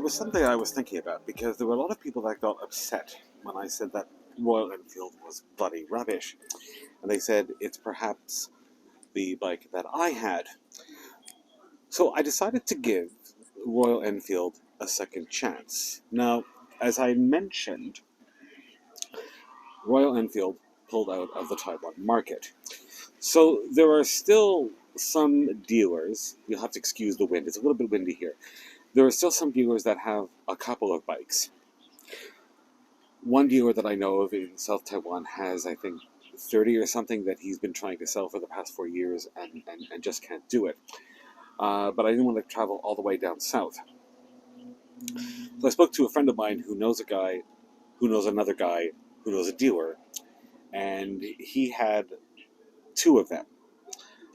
was something I was thinking about because there were a lot of people that got upset when I said that Royal Enfield was bloody rubbish. And they said it's perhaps the bike that I had. So I decided to give Royal Enfield a second chance. Now, as I mentioned, Royal Enfield pulled out of the Taiwan market. So there are still some dealers, you'll have to excuse the wind, it's a little bit windy here. There are still some dealers that have a couple of bikes. One dealer that I know of in South Taiwan has, I think, 30 or something that he's been trying to sell for the past 4 years and just can't do it. But I didn't want to travel all the way down south. So I spoke to a friend of mine who knows a guy, who knows another guy, who knows a dealer, and he had two of them.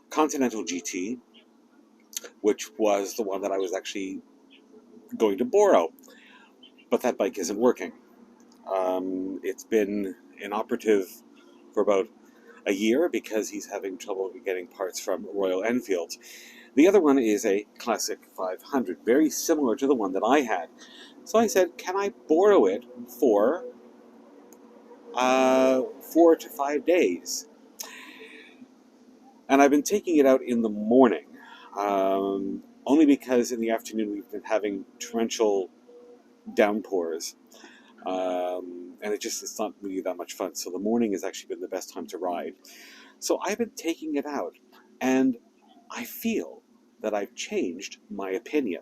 Continental GT, which was the one that I was actually going to borrow, but that bike isn't working. It's been inoperative for about a year because he's having trouble getting parts from Royal Enfield. The other one is a Classic 500, very similar to the one that I had. So I said, can I borrow it for 4 to 5 days? And I've been taking it out in the morning, only because in the afternoon we've been having torrential downpours. And it's not really that much fun. So the morning has actually been the best time to ride. So I've been taking it out, and I feel that I've changed my opinion.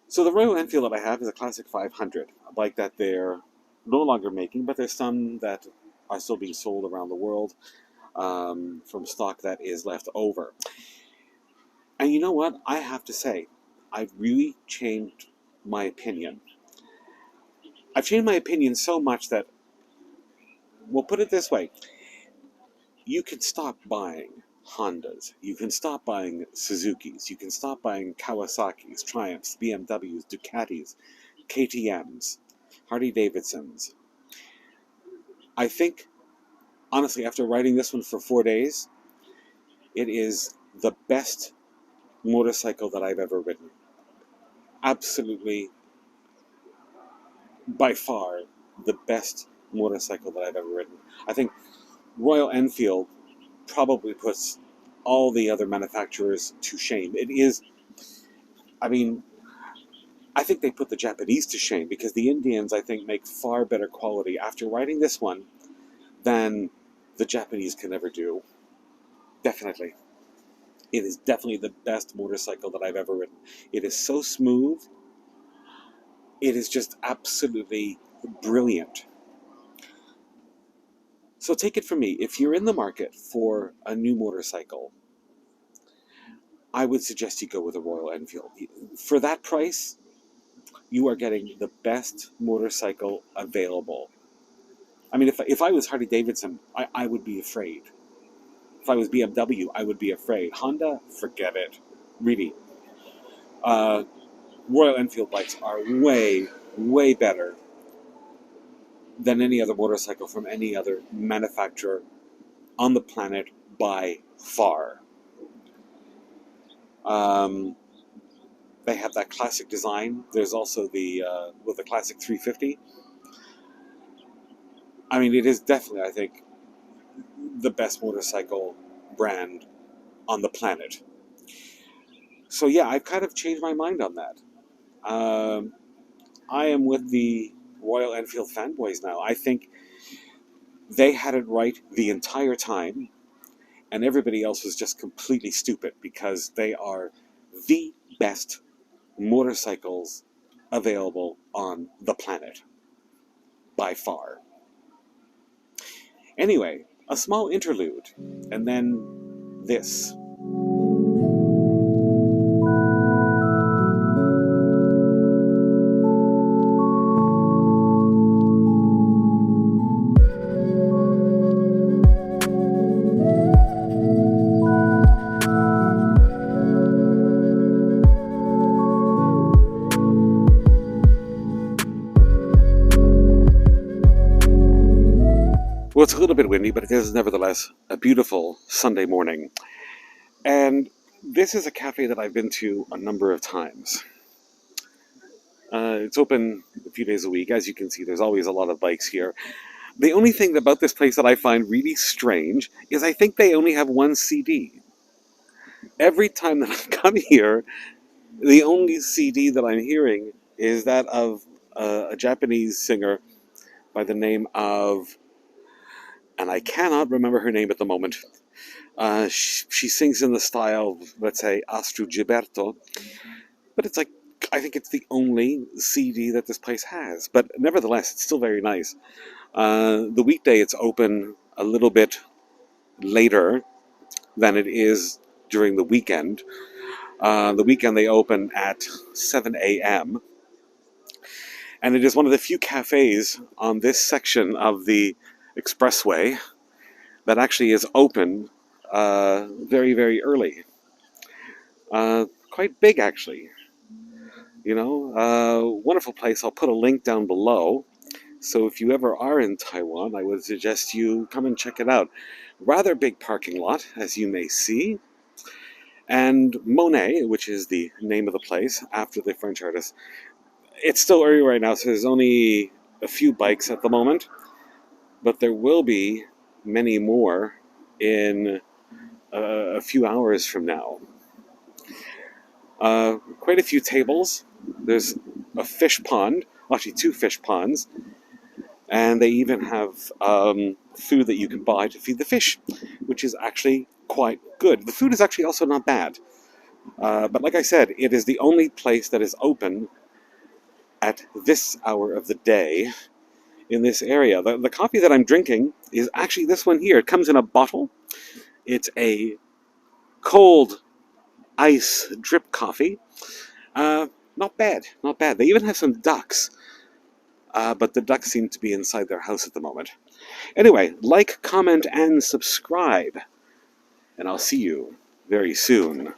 So the Royal Enfield that I have is a Classic 500, a bike that they're no longer making, but there's some that are still being sold around the world from stock that is left over. And you know what? I have to say, I've really changed my opinion. I've changed my opinion so much that, we'll put it this way, you can stop buying Hondas, you can stop buying Suzukis, you can stop buying Kawasaki's, Triumphs, BMWs, Ducatis, KTMs, Harley-Davidsons. I think, honestly, after riding this one for 4 days, it is the best motorcycle that I've ever ridden. Absolutely, by far, the best motorcycle that I've ever ridden. I think Royal Enfield probably puts all the other manufacturers to shame. It is, I mean, I think they put the Japanese to shame because the Indians, I think, make far better quality after riding this one than the Japanese can ever do. Definitely. It is definitely the best motorcycle that I've ever ridden. It is so smooth. It is just absolutely brilliant. So take it from me, if you're in the market for a new motorcycle, I would suggest you go with a Royal Enfield. For that price, you are getting the best motorcycle available. I mean, if I was Harley-Davidson, I would be afraid. If I was BMW, I would be afraid. Honda, forget it. Really. Royal Enfield bikes are way, way better than any other motorcycle from any other manufacturer on the planet by far. They have that classic design. There's also the classic 350. I mean, it is definitely, I think, the best motorcycle brand on the planet. So yeah, I've kind of changed my mind on that. I am with the Royal Enfield fanboys now. I think they had it right the entire time, and everybody else was just completely stupid because they are the best motorcycles available on the planet by far. Anyway, a small interlude, and then this. Well, it's a little bit windy, but it is nevertheless a beautiful Sunday morning. And this is a cafe that I've been to a number of times. It's open a few days a week. As you can see, there's always a lot of bikes here. The only thing about this place that I find really strange is I think they only have one CD. Every time that I've come here, the only CD that I'm hearing is that of a Japanese singer by the name of, and I cannot remember her name at the moment. She sings in the style of, let's say, Astro Gilberto, but it's like, I think it's the only CD that this place has. But nevertheless, it's still very nice. The weekday it's open a little bit later than it is during the weekend. The weekend they open at 7 a.m. And it is one of the few cafes on this section of the expressway that actually is open very, very early. Quite big, actually. Wonderful place. I'll put a link down below. So if you ever are in Taiwan, I would suggest you come and check it out. Rather big parking lot, as you may see. And Monet, which is the name of the place after the French artist. It's still early right now, so there's only a few bikes at the moment. But there will be many more in a few hours from now. Quite a few tables. There's a fish pond, actually 2 fish ponds, and they even have food that you can buy to feed the fish, which is actually quite good. The food is actually also not bad. But like I said, it is the only place that is open at this hour of the day in this area. The coffee that I'm drinking is actually this one here. It comes in a bottle. It's a cold ice drip coffee. Not bad, not bad. They even have some ducks, but the ducks seem to be inside their house at the moment. Anyway, like, comment, and subscribe, and I'll see you very soon.